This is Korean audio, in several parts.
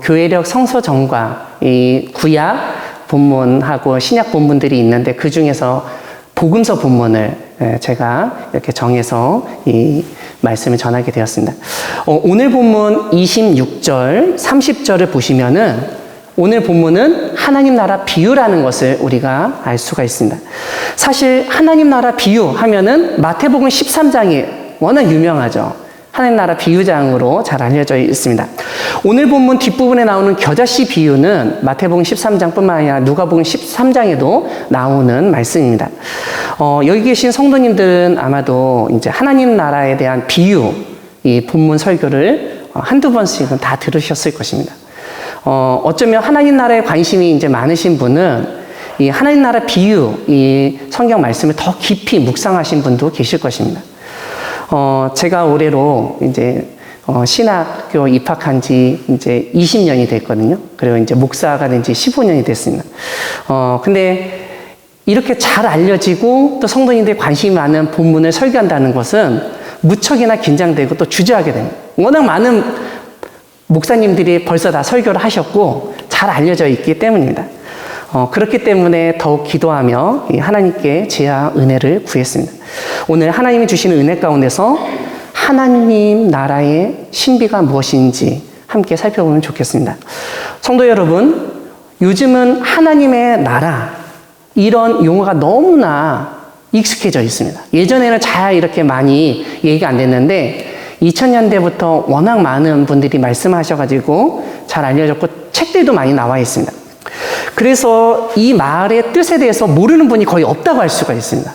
교회력 성서정과 이 구약 본문하고 신약 본문들이 있는데 그 중에서 복음서 본문을 제가 이렇게 정해서 이 말씀을 전하게 되었습니다. 오늘 본문 26절, 30절을 보시면은 오늘 본문은 하나님 나라 비유라는 것을 우리가 알 수가 있습니다. 사실 하나님 나라 비유 하면은 마태복음 13장이 워낙 유명하죠. 하나님 나라 비유장으로 잘 알려져 있습니다. 오늘 본문 뒷부분에 나오는 겨자씨 비유는 마태복음 13장뿐만 아니라 누가복음 13장에도 나오는 말씀입니다. 여기 계신 성도님들은 아마도 이제 하나님 나라에 대한 비유, 이 본문 설교를 한두 번씩은 다 들으셨을 것입니다. 어쩌면 하나님 나라에 관심이 이제 많으신 분은 이 하나님 나라 비유, 이 성경 말씀을 더 깊이 묵상하신 분도 계실 것입니다. 제가 올해로 이제 신학교 입학한 지 이제 20년이 됐거든요. 그리고 이제 목사가 된 지 15년이 됐습니다. 근데 이렇게 잘 알려지고 또 성도님들이 관심이 많은 본문을 설교한다는 것은 무척이나 긴장되고 또 주저하게 됩니다. 워낙 많은 목사님들이 벌써 다 설교를 하셨고 잘 알려져 있기 때문입니다. 그렇기 때문에 더욱 기도하며 하나님께 지혜와 은혜를 구했습니다. 오늘 하나님이 주시는 은혜 가운데서 하나님 나라의 신비가 무엇인지 함께 살펴보면 좋겠습니다. 성도 여러분, 요즘은 하나님의 나라 이런 용어가 너무나 익숙해져 있습니다. 예전에는 잘 이렇게 많이 얘기가 안 됐는데 2000년대부터 워낙 많은 분들이 말씀하셔가지고 잘 알려졌고 책들도 많이 나와 있습니다. 그래서 이 말의 뜻에 대해서 모르는 분이 거의 없다고 할 수가 있습니다.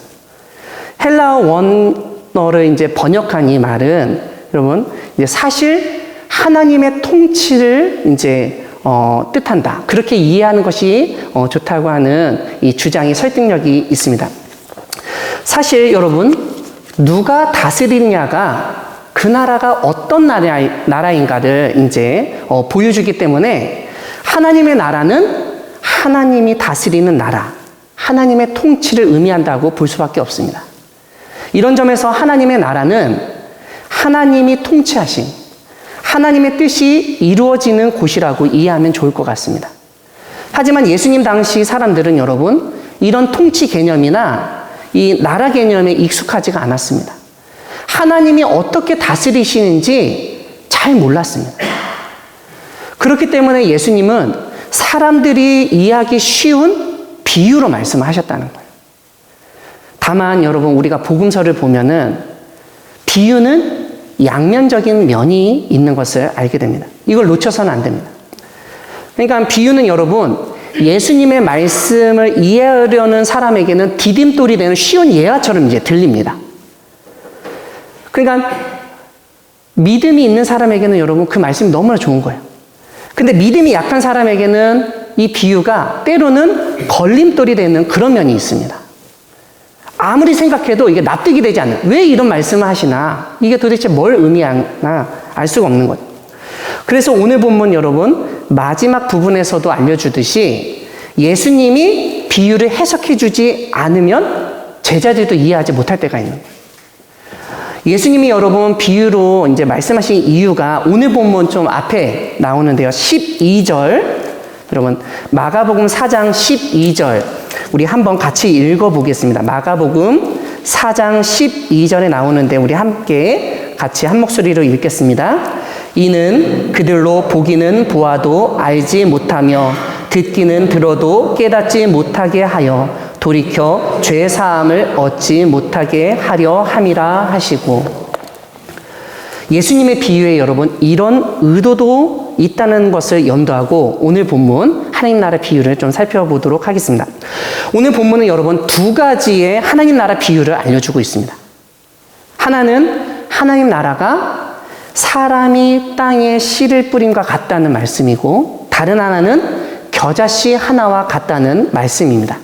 헬라어 원어를 이제 번역한 이 말은 여러분 이제 사실 하나님의 통치를 이제 뜻한다. 그렇게 이해하는 것이 좋다고 하는 이 주장이 설득력이 있습니다. 사실 여러분 누가 다스리느냐가 그 나라가 어떤 나라인가를 이제 보여주기 때문에 하나님의 나라는 하나님이 다스리는 나라, 하나님의 통치를 의미한다고 볼 수밖에 없습니다. 이런 점에서 하나님의 나라는 하나님이 통치하신 하나님의 뜻이 이루어지는 곳이라고 이해하면 좋을 것 같습니다. 하지만 예수님 당시 사람들은 여러분 이런 통치 개념이나 이 나라 개념에 익숙하지가 않았습니다. 하나님이 어떻게 다스리시는지 잘 몰랐습니다. 그렇기 때문에 예수님은 사람들이 이해하기 쉬운 비유로 말씀을 하셨다는 거예요. 다만 여러분 우리가 복음서를 보면은 비유는 양면적인 면이 있는 것을 알게 됩니다. 이걸 놓쳐서는 안 됩니다. 그러니까 비유는 여러분 예수님의 말씀을 이해하려는 사람에게는 디딤돌이 되는 쉬운 예화처럼 이제 들립니다. 그러니까 믿음이 있는 사람에게는 여러분 그 말씀이 너무나 좋은 거예요. 근데 믿음이 약한 사람에게는 이 비유가 때로는 걸림돌이 되는 그런 면이 있습니다. 아무리 생각해도 이게 납득이 되지 않는, 왜 이런 말씀을 하시나, 이게 도대체 뭘 의미하나 알 수가 없는 거죠. 그래서 오늘 본문 여러분 마지막 부분에서도 알려주듯이 예수님이 비유를 해석해 주지 않으면 제자들도 이해하지 못할 때가 있는 거예요. 예수님이 여러분 비유로 이제 말씀하신 이유가 오늘 본문 좀 앞에 나오는데요. 12절, 여러분 마가복음 4장 12절 우리 한번 같이 읽어보겠습니다. 마가복음 4장 12절에 나오는데 우리 함께 같이 한 목소리로 읽겠습니다. 이는 그들로 보기는 보아도 알지 못하며 듣기는 들어도 깨닫지 못하게 하여 돌이켜 죄 사함을 얻지 못하게 하려 함이라 하시고, 예수님의 비유에 여러분 이런 의도도 있다는 것을 염두하고 오늘 본문 하나님 나라 비유를 좀 살펴보도록 하겠습니다. 오늘 본문은 여러분 두 가지의 하나님 나라 비유를 알려주고 있습니다. 하나는 하나님 나라가 사람이 땅에 씨를 뿌림과 같다는 말씀이고, 다른 하나는 겨자씨 하나와 같다는 말씀입니다.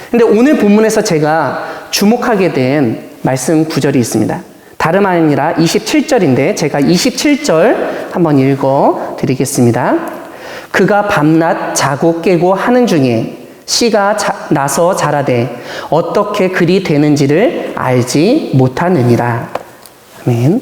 근데 오늘 본문에서 제가 주목하게 된 말씀 구절이 있습니다. 다름 아니라 27절인데 제가 27절 한번 읽어 드리겠습니다. 그가 밤낮 자고 깨고 하는 중에 씨가 나서 자라되 어떻게 그리 되는지를 알지 못하느니라. 아멘.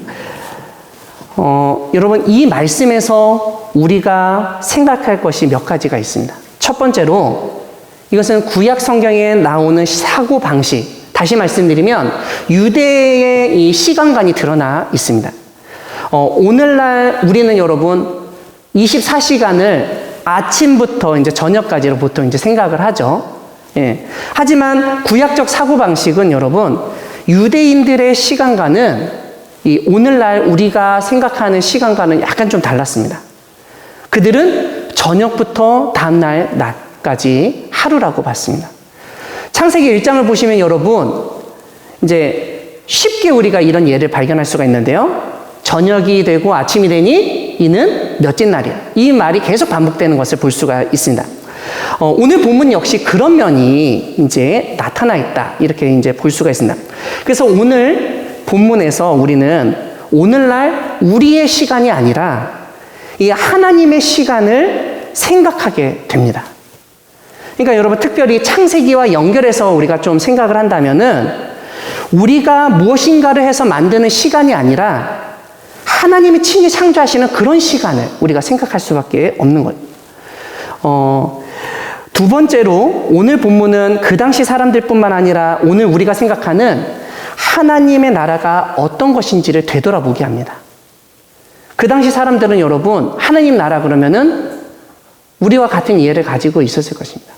여러분 이 말씀에서 우리가 생각할 것이 몇 가지가 있습니다. 첫 번째로 이것은 구약 성경에 나오는 사고 방식, 다시 말씀드리면 유대의 이 시간관이 드러나 있습니다. 오늘날 우리는 여러분 24시간을 아침부터 이제 저녁까지로 보통 이제 생각을 하죠. 예. 하지만 구약적 사고 방식은 여러분 유대인들의 시간과는 이 오늘날 우리가 생각하는 시간과는 약간 좀 달랐습니다. 그들은 저녁부터 다음날 낮까지 하루라고 봤습니다. 창세기 1장을 보시면 여러분 이제 쉽게 우리가 이런 예를 발견할 수가 있는데요. 저녁이 되고 아침이 되니 이는 몇째 날이야. 이 말이 계속 반복되는 것을 볼 수가 있습니다. 오늘 본문 역시 그런 면이 이제 나타나 있다. 이렇게 이제 볼 수가 있습니다. 그래서 오늘 본문에서 우리는 오늘날 우리의 시간이 아니라 이 하나님의 시간을 생각하게 됩니다. 그러니까 여러분 특별히 창세기와 연결해서 우리가 좀 생각을 한다면은 우리가 무엇인가를 해서 만드는 시간이 아니라 하나님이 친히 창조하시는 그런 시간을 우리가 생각할 수밖에 없는 거예요. 두 번째로 오늘 본문은 그 당시 사람들뿐만 아니라 오늘 우리가 생각하는 하나님의 나라가 어떤 것인지를 되돌아보게 합니다. 그 당시 사람들은 여러분 하나님 나라 그러면은 우리와 같은 이해를 가지고 있었을 것입니다.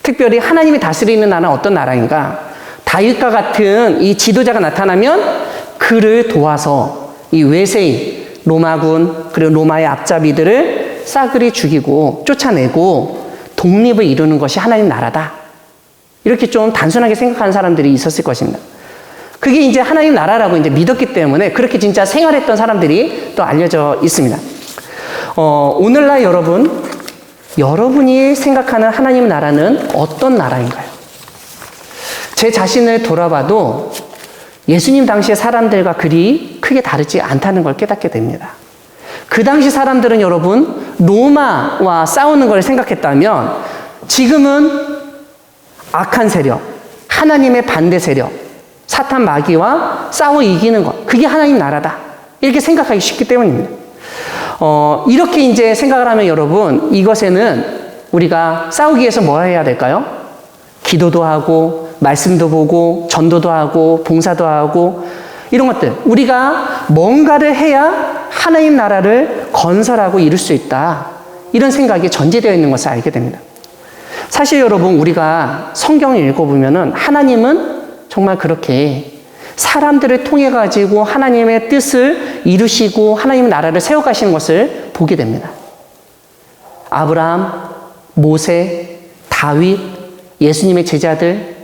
특별히 하나님이 다스리는 나라는 어떤 나라인가? 다윗과 같은 이 지도자가 나타나면 그를 도와서 이 외세인, 로마군, 그리고 로마의 앞잡이들을 싸그리 죽이고 쫓아내고 독립을 이루는 것이 하나님 나라다. 이렇게 좀 단순하게 생각하는 사람들이 있었을 것입니다. 그게 이제 하나님 나라라고 이제 믿었기 때문에 그렇게 진짜 생활했던 사람들이 또 알려져 있습니다. 오늘날 여러분이 생각하는 하나님 나라는 어떤 나라인가요? 제 자신을 돌아봐도 예수님 당시의 사람들과 그리 크게 다르지 않다는 걸 깨닫게 됩니다. 그 당시 사람들은 여러분 로마와 싸우는 걸 생각했다면 지금은 악한 세력, 하나님의 반대 세력, 사탄 마귀와 싸워 이기는 것, 그게 하나님 나라다. 이렇게 생각하기 쉽기 때문입니다. 이렇게 이제 생각을 하면 여러분 이것에는 우리가 싸우기 위해서 뭐 해야 될까요? 기도도 하고 말씀도 보고 전도도 하고 봉사도 하고 이런 것들 우리가 뭔가를 해야 하나님 나라를 건설하고 이룰 수 있다. 이런 생각이 전제되어 있는 것을 알게 됩니다. 사실 여러분 우리가 성경을 읽어보면은 하나님은 정말 그렇게 사람들을 통해 가지고 하나님의 뜻을 이루시고 하나님의 나라를 세워가시는 것을 보게 됩니다. 아브라함, 모세, 다윗, 예수님의 제자들,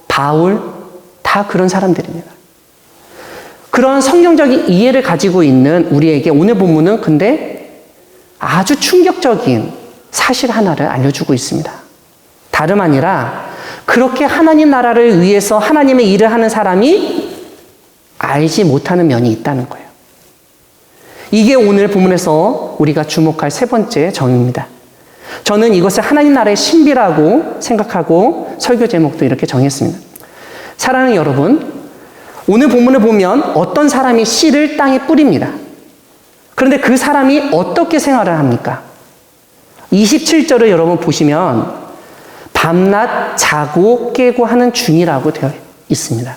바울 다 그런 사람들입니다. 그런 성경적인 이해를 가지고 있는 우리에게 오늘 본문은 근데 아주 충격적인 사실 하나를 알려주고 있습니다. 다름 아니라 그렇게 하나님 나라를 위해서 하나님의 일을 하는 사람이 알지 못하는 면이 있다는 거예요. 이게 오늘 본문에서 우리가 주목할 세 번째 점입니다. 저는 이것을 하나님 나라의 신비라고 생각하고 설교 제목도 이렇게 정했습니다. 사랑하는 여러분, 오늘 본문을 보면 어떤 사람이 씨를 땅에 뿌립니다. 그런데 그 사람이 어떻게 생활을 합니까? 27절을 여러분 보시면 밤낮 자고 깨고 하는 중이라고 되어 있습니다.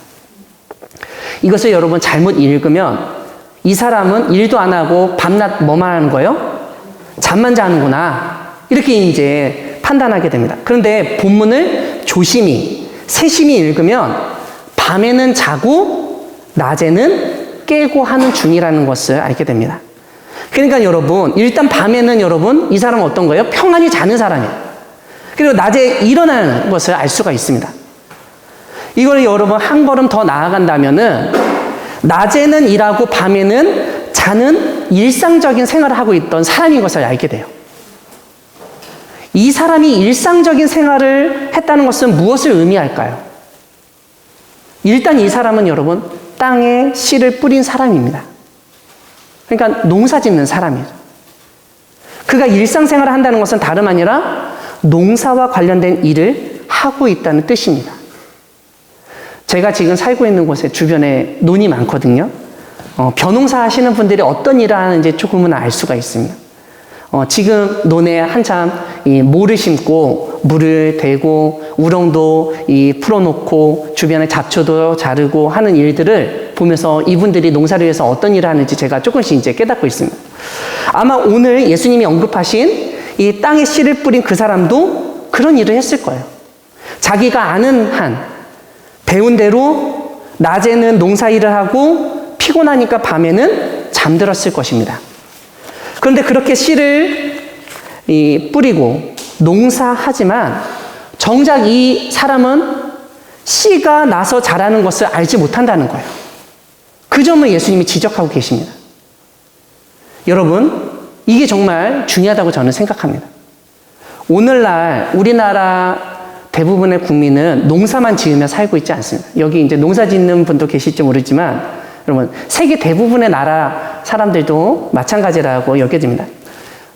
이것을 여러분 잘못 읽으면 이 사람은 일도 안 하고 밤낮 뭐만 하는 거예요? 잠만 자는구나. 이렇게 이제 판단하게 됩니다. 그런데 본문을 조심히, 세심히 읽으면 밤에는 자고 낮에는 깨고 하는 중이라는 것을 알게 됩니다. 그러니까 여러분, 일단 밤에는 여러분, 이 사람은 어떤 거예요? 평안히 자는 사람이에요. 그리고 낮에 일어나는 것을 알 수가 있습니다. 이걸 여러분 한 걸음 더 나아간다면은 낮에는 일하고 밤에는 자는 일상적인 생활을 하고 있던 사람인 것을 알게 돼요. 이 사람이 일상적인 생활을 했다는 것은 무엇을 의미할까요? 일단 이 사람은 여러분 땅에 씨를 뿌린 사람입니다. 그러니까 농사 짓는 사람이죠. 그가 일상생활을 한다는 것은 다름 아니라 농사와 관련된 일을 하고 있다는 뜻입니다. 제가 지금 살고 있는 곳에 주변에 논이 많거든요. 벼농사 하시는 분들이 어떤 일을 하는지 조금은 알 수가 있습니다. 지금 논에 한참 이 모를 심고 물을 대고 우렁도 풀어놓고 주변에 잡초도 자르고 하는 일들을 보면서 이분들이 농사를 위해서 어떤 일을 하는지 제가 조금씩 이제 깨닫고 있습니다. 아마 오늘 예수님이 언급하신 이 땅에 씨를 뿌린 그 사람도 그런 일을 했을 거예요. 자기가 아는 한 배운 대로 낮에는 농사일을 하고 피곤하니까 밤에는 잠들었을 것입니다. 그런데 그렇게 씨를 뿌리고 농사하지만 정작 이 사람은 씨가 나서 자라는 것을 알지 못한다는 거예요. 그 점을 예수님이 지적하고 계십니다. 여러분, 이게 정말 중요하다고 저는 생각합니다. 오늘날 우리나라 대부분의 국민은 농사만 지으며 살고 있지 않습니다. 여기 이제 농사 짓는 분도 계실지 모르지만 여러분, 세계 대부분의 나라 사람들도 마찬가지라고 여겨집니다.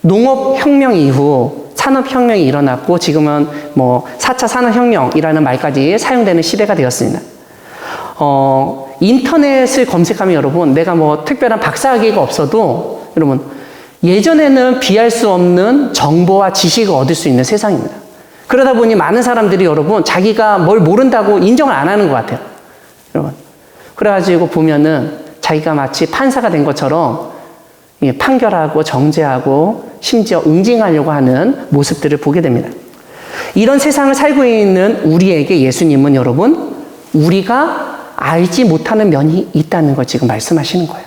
농업혁명 이후 산업혁명이 일어났고 지금은 4차 산업혁명이라는 말까지 사용되는 시대가 되었습니다. 인터넷을 검색하면 여러분, 내가 특별한 박사학위가 없어도 여러분, 예전에는 비할 수 없는 정보와 지식을 얻을 수 있는 세상입니다. 그러다 보니 많은 사람들이 여러분, 자기가 뭘 모른다고 인정을 안 하는 것 같아요. 여러분. 그래가지고 보면은 자기가 마치 판사가 된 것처럼 판결하고 정죄하고 심지어 응징하려고 하는 모습들을 보게 됩니다. 이런 세상을 살고 있는 우리에게 예수님은 여러분, 우리가 알지 못하는 면이 있다는 걸 지금 말씀하시는 거예요.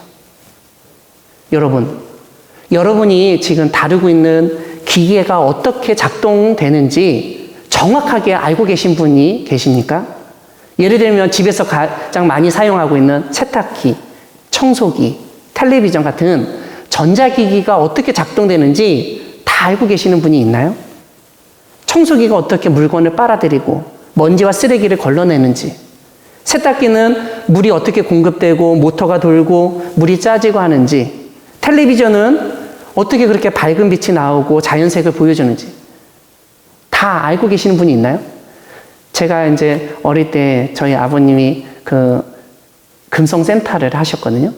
여러분이 지금 다루고 있는 기계가 어떻게 작동되는지 정확하게 알고 계신 분이 계십니까? 예를 들면 집에서 가장 많이 사용하고 있는 세탁기, 청소기, 텔레비전 같은 전자기기가 어떻게 작동되는지 다 알고 계시는 분이 있나요? 청소기가 어떻게 물건을 빨아들이고 먼지와 쓰레기를 걸러내는지, 세탁기는 물이 어떻게 공급되고 모터가 돌고 물이 짜지고 하는지, 텔레비전은 어떻게 그렇게 밝은 빛이 나오고 자연색을 보여주는지 다 알고 계시는 분이 있나요? 제가 이제 어릴 때 저희 아버님이 금성센터를 하셨거든요.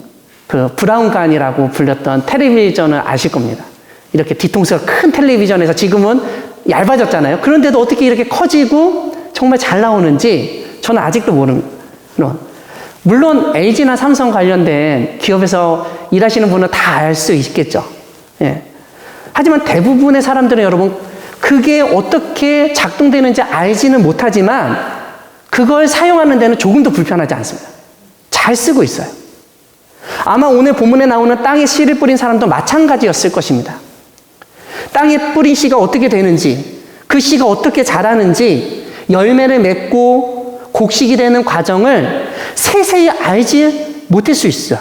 브라운관이라고 불렸던 텔레비전을 아실 겁니다. 이렇게 뒤통수가 큰 텔레비전에서 지금은 얇아졌잖아요. 그런데도 어떻게 이렇게 커지고 정말 잘 나오는지 저는 아직도 모릅니다. 물론 LG나 삼성 관련된 기업에서 일하시는 분은 다 알 수 있겠죠. 예. 하지만 대부분의 사람들은 여러분, 그게 어떻게 작동되는지 알지는 못하지만 그걸 사용하는 데는 조금도 불편하지 않습니다. 잘 쓰고 있어요. 아마 오늘 본문에 나오는 땅에 씨를 뿌린 사람도 마찬가지였을 것입니다. 땅에 뿌린 씨가 어떻게 되는지, 그 씨가 어떻게 자라는지, 열매를 맺고 곡식이 되는 과정을 세세히 알지 못할 수 있어요.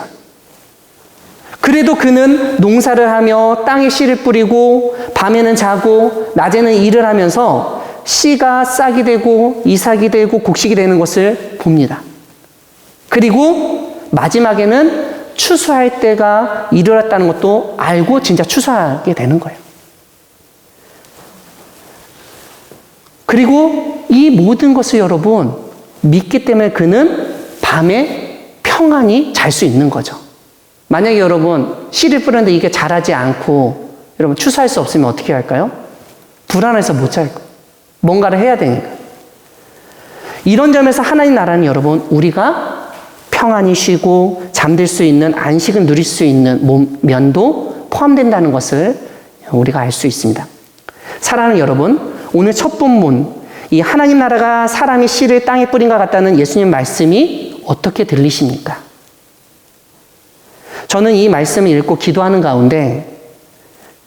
그래도 그는 농사를 하며 땅에 씨를 뿌리고 밤에는 자고 낮에는 일을 하면서 씨가 싹이 되고 이삭이 되고 곡식이 되는 것을 봅니다. 그리고 마지막에는 추수할 때가 이르렀다는 것도 알고 진짜 추수하게 되는 거예요. 그리고 이 모든 것을 여러분 믿기 때문에 그는 밤에 평안히 잘 수 있는 거죠. 만약에 여러분 씨를 뿌렸는데 이게 자라지 않고 여러분 추수할 수 없으면 어떻게 할까요? 불안해서 못 잘 거예요. 뭔가를 해야 되니까. 이런 점에서 하나님 나라는 여러분, 우리가 평안히 쉬고 잠들 수 있는, 안식을 누릴 수 있는 면도 포함된다는 것을 우리가 알 수 있습니다. 사랑하는 여러분, 오늘 첫 본문, 이 하나님 나라가 사람이 씨를 땅에 뿌린 것 같다는 예수님 말씀이 어떻게 들리십니까? 저는 이 말씀을 읽고 기도하는 가운데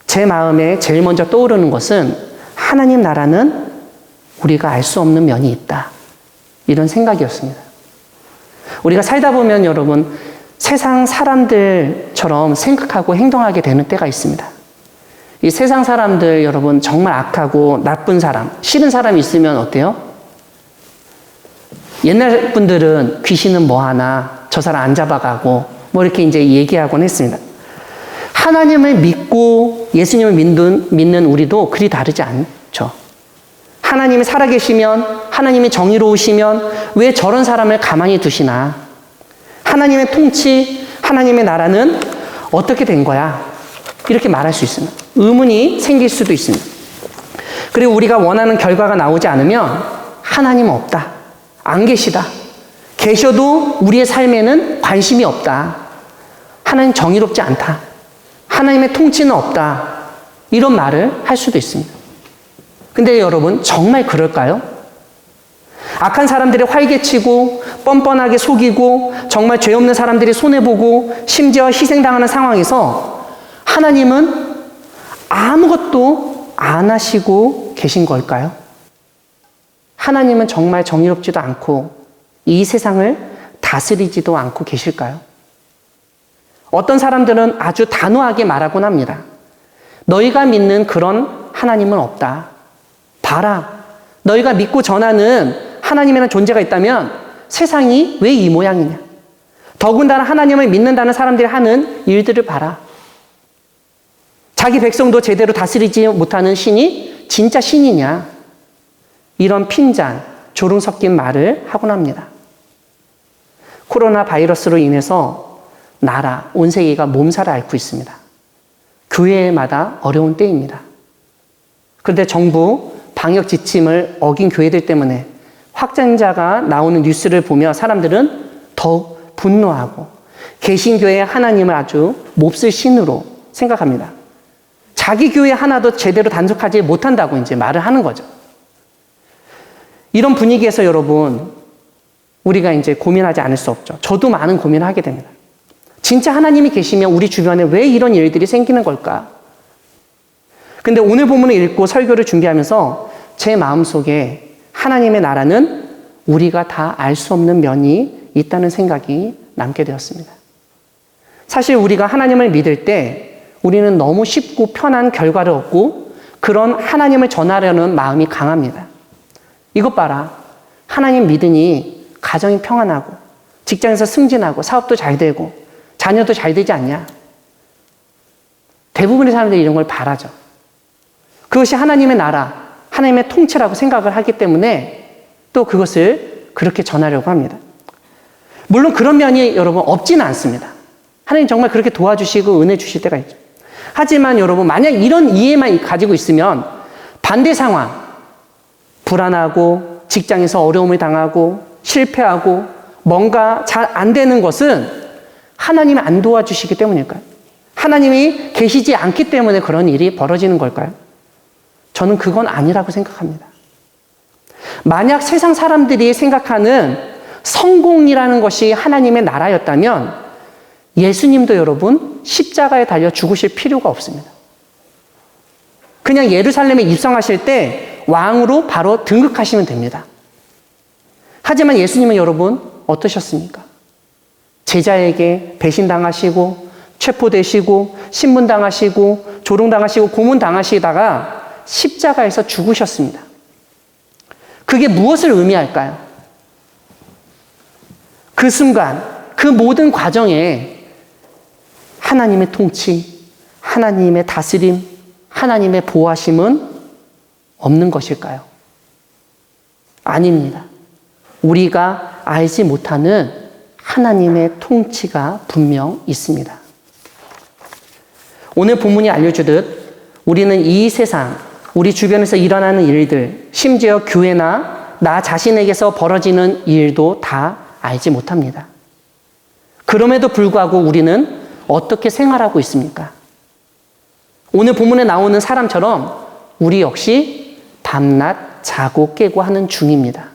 제 마음에 제일 먼저 떠오르는 것은 하나님 나라는 우리가 알 수 없는 면이 있다. 이런 생각이었습니다. 우리가 살다 보면 여러분, 세상 사람들처럼 생각하고 행동하게 되는 때가 있습니다. 이 세상 사람들 여러분 정말 악하고 나쁜 사람, 싫은 사람이 있으면 어때요? 옛날 분들은 귀신은 뭐 하나, 저 사람 안 잡아가고 뭐 이렇게 이제 얘기하곤 했습니다. 하나님을 믿고 예수님을 믿는 우리도 그리 다르지 않죠. 하나님이 살아계시면, 하나님이 정의로우시면 왜 저런 사람을 가만히 두시나? 하나님의 통치, 하나님의 나라는 어떻게 된 거야? 이렇게 말할 수 있습니다. 의문이 생길 수도 있습니다. 그리고 우리가 원하는 결과가 나오지 않으면 하나님은 없다, 안 계시다, 계셔도 우리의 삶에는 관심이 없다, 하나님 정의롭지 않다, 하나님의 통치는 없다, 이런 말을 할 수도 있습니다. 근데 여러분, 정말 그럴까요? 악한 사람들이 활개치고 뻔뻔하게 속이고 정말 죄 없는 사람들이 손해보고 심지어 희생당하는 상황에서 하나님은 아무것도 안 하시고 계신 걸까요? 하나님은 정말 정의롭지도 않고 이 세상을 다스리지도 않고 계실까요? 어떤 사람들은 아주 단호하게 말하곤 합니다. 너희가 믿는 그런 하나님은 없다. 봐라, 너희가 믿고 전하는 하나님이라는 존재가 있다면 세상이 왜 이 모양이냐. 더군다나 하나님을 믿는다는 사람들이 하는 일들을 봐라. 자기 백성도 제대로 다스리지 못하는 신이 진짜 신이냐. 이런 핀잔, 조롱 섞인 말을 하곤 합니다. 코로나 바이러스로 인해서 나라, 온 세계가 몸살을 앓고 있습니다. 교회마다 어려운 때입니다. 그런데 정부 방역 지침을 어긴 교회들 때문에 확진자가 나오는 뉴스를 보며 사람들은 더욱 분노하고 개신교의 하나님을 아주 몹쓸 신으로 생각합니다. 자기 교회 하나도 제대로 단속하지 못한다고 이제 말을 하는 거죠. 이런 분위기에서 여러분, 우리가 이제 고민하지 않을 수 없죠. 저도 많은 고민을 하게 됩니다. 진짜 하나님이 계시면 우리 주변에 왜 이런 일들이 생기는 걸까? 근데 오늘 본문을 읽고 설교를 준비하면서 제 마음속에 하나님의 나라는 우리가 다 알 수 없는 면이 있다는 생각이 남게 되었습니다. 사실 우리가 하나님을 믿을 때 우리는 너무 쉽고 편한 결과를 얻고 그런 하나님을 전하려는 마음이 강합니다. 이것 봐라, 하나님 믿으니 가정이 평안하고 직장에서 승진하고 사업도 잘 되고 자녀도 잘 되지 않냐. 대부분의 사람들이 이런 걸 바라죠. 그것이 하나님의 나라, 하나님의 통치라고 생각을 하기 때문에 또 그것을 그렇게 전하려고 합니다. 물론 그런 면이 여러분 없지는 않습니다. 하나님 정말 그렇게 도와주시고 은혜 주실 때가 있죠. 하지만 여러분, 만약 이런 이해만 가지고 있으면 반대 상황, 불안하고 직장에서 어려움을 당하고 실패하고 뭔가 잘 안 되는 것은 하나님이 안 도와주시기 때문일까요? 하나님이 계시지 않기 때문에 그런 일이 벌어지는 걸까요? 저는 그건 아니라고 생각합니다. 만약 세상 사람들이 생각하는 성공이라는 것이 하나님의 나라였다면 예수님도 여러분 십자가에 달려 죽으실 필요가 없습니다. 그냥 예루살렘에 입성하실 때 왕으로 바로 등극하시면 됩니다. 하지만 예수님은 여러분 어떠셨습니까? 제자에게 배신당하시고 체포되시고 신문당하시고 조롱당하시고 고문당하시다가 십자가에서 죽으셨습니다. 그게 무엇을 의미할까요? 그 순간, 그 모든 과정에 하나님의 통치, 하나님의 다스림, 하나님의 보호하심은 없는 것일까요? 아닙니다. 우리가 알지 못하는 하나님의 통치가 분명 있습니다. 오늘 본문이 알려주듯 우리는 이 세상, 우리 주변에서 일어나는 일들, 심지어 교회나 나 자신에게서 벌어지는 일도 다 알지 못합니다. 그럼에도 불구하고 우리는 어떻게 생활하고 있습니까? 오늘 본문에 나오는 사람처럼 우리 역시 밤낮 자고 깨고 하는 중입니다.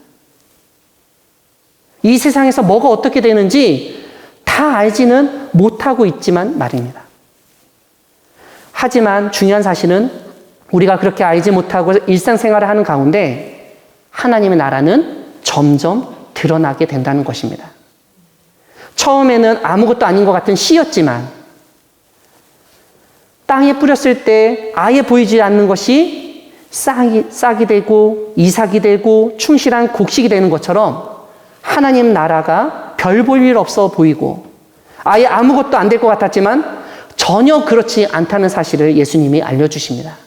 이 세상에서 뭐가 어떻게 되는지 다 알지는 못하고 있지만 말입니다. 하지만 중요한 사실은 우리가 그렇게 알지 못하고 일상생활을 하는 가운데 하나님의 나라는 점점 드러나게 된다는 것입니다. 처음에는 아무것도 아닌 것 같은 씨였지만 땅에 뿌렸을 때 아예 보이지 않는 것이 싹이 되고 이삭이 되고 충실한 곡식이 되는 것처럼 하나님 나라가 별 볼 일 없어 보이고 아예 아무것도 안 될 것 같았지만 전혀 그렇지 않다는 사실을 예수님이 알려주십니다.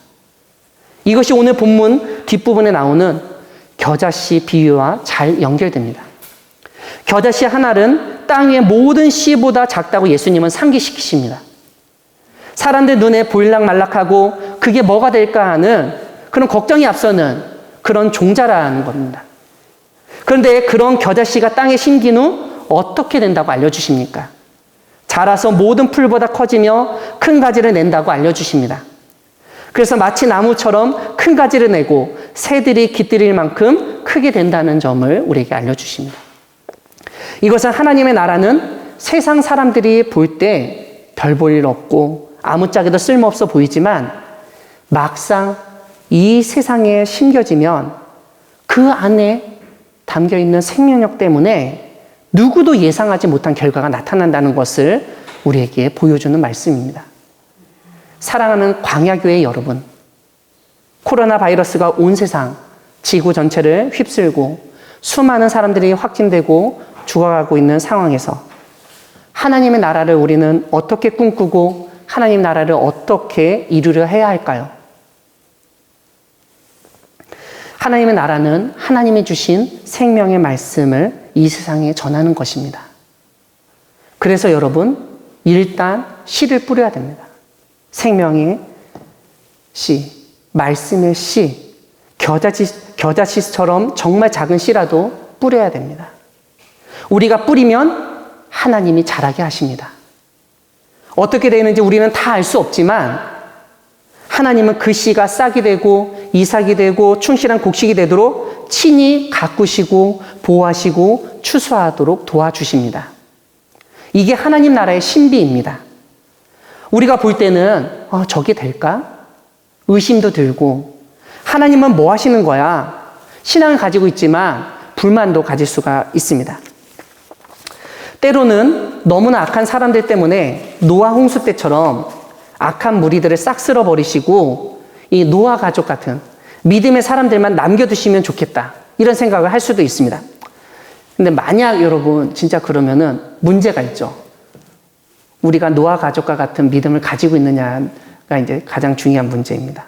이것이 오늘 본문 뒷부분에 나오는 겨자씨 비유와 잘 연결됩니다. 겨자씨 하나는 땅 위의 모든 씨보다 작다고 예수님은 상기시키십니다. 사람들 눈에 보일락말락하고 그게 뭐가 될까 하는 그런 걱정이 앞서는 그런 종자라는 겁니다. 그런데 그런 겨자씨가 땅에 심긴 후 어떻게 된다고 알려주십니까? 자라서 모든 풀보다 커지며 큰 가지를 낸다고 알려주십니다. 그래서 마치 나무처럼 큰 가지를 내고 새들이 깃들일 만큼 크게 된다는 점을 우리에게 알려주십니다. 이것은 하나님의 나라는 세상 사람들이 볼 때 별 볼 일 없고 아무짝에도 쓸모없어 보이지만 막상 이 세상에 심겨지면 그 안에 담겨있는 생명력 때문에 누구도 예상하지 못한 결과가 나타난다는 것을 우리에게 보여주는 말씀입니다. 사랑하는 광야교회 여러분, 코로나 바이러스가 온 세상, 지구 전체를 휩쓸고 수많은 사람들이 확진되고 죽어가고 있는 상황에서 하나님의 나라를 우리는 어떻게 꿈꾸고 하나님 나라를 어떻게 이루려 해야 할까요? 하나님의 나라는 하나님이 주신 생명의 말씀을 이 세상에 전하는 것입니다. 그래서 여러분, 일단 씨를 뿌려야 됩니다. 생명의 씨, 말씀의 씨, 겨자씨처럼 정말 작은 씨라도 뿌려야 됩니다. 우리가 뿌리면 하나님이 자라게 하십니다. 어떻게 되는지 우리는 다 알 수 없지만 하나님은 그 씨가 싹이 되고 이삭이 되고 충실한 곡식이 되도록 친히 가꾸시고 보호하시고 추수하도록 도와주십니다. 이게 하나님 나라의 신비입니다. 우리가 볼 때는 저게 될까? 의심도 들고 하나님은 뭐 하시는 거야? 신앙을 가지고 있지만 불만도 가질 수가 있습니다. 때로는 너무나 악한 사람들 때문에 노아 홍수 때처럼 악한 무리들을 싹 쓸어버리시고 이 노아 가족 같은 믿음의 사람들만 남겨두시면 좋겠다, 이런 생각을 할 수도 있습니다. 근데 만약 여러분 진짜 그러면은 문제가 있죠. 우리가 노아 가족과 같은 믿음을 가지고 있느냐가 이제 가장 중요한 문제입니다.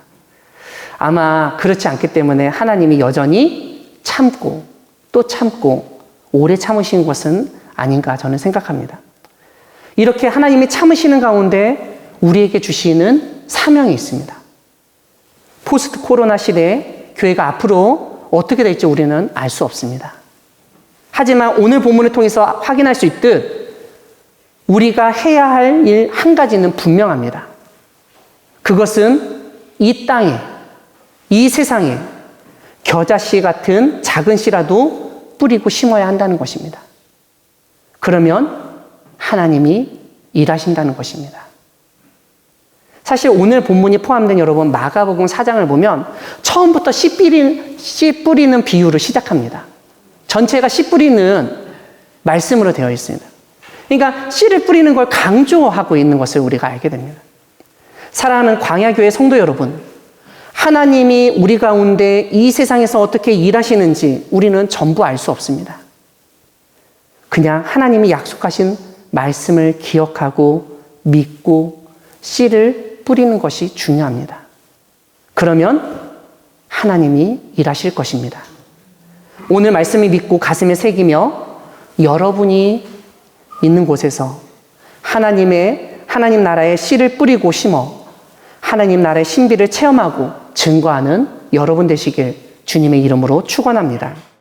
아마 그렇지 않기 때문에 하나님이 여전히 참고 또 참고 오래 참으신 것은 아닌가 저는 생각합니다. 이렇게 하나님이 참으시는 가운데 우리에게 주시는 사명이 있습니다. 포스트 코로나 시대에 교회가 앞으로 어떻게 될지 우리는 알 수 없습니다. 하지만 오늘 본문을 통해서 확인할 수 있듯 우리가 해야 할 일 한 가지는 분명합니다. 그것은 이 땅에, 이 세상에 겨자씨 같은 작은 씨라도 뿌리고 심어야 한다는 것입니다. 그러면 하나님이 일하신다는 것입니다. 사실 오늘 본문이 포함된 여러분 마가복음 4장을 보면 처음부터 씨 뿌리는 비유로 시작합니다. 전체가 씨 뿌리는 말씀으로 되어 있습니다. 그러니까 씨를 뿌리는 걸 강조하고 있는 것을 우리가 알게 됩니다. 사랑하는 광야교회 성도 여러분, 하나님이 우리 가운데 이 세상에서 어떻게 일하시는지 우리는 전부 알 수 없습니다. 그냥 하나님이 약속하신 말씀을 기억하고 믿고 씨를 뿌리는 것이 중요합니다. 그러면 하나님이 일하실 것입니다. 오늘 말씀을 믿고 가슴에 새기며 여러분이 있는 곳에서 하나님 나라의 씨를 뿌리고 심어 하나님 나라의 신비를 체험하고 증거하는 여러분 되시길 주님의 이름으로 축원합니다.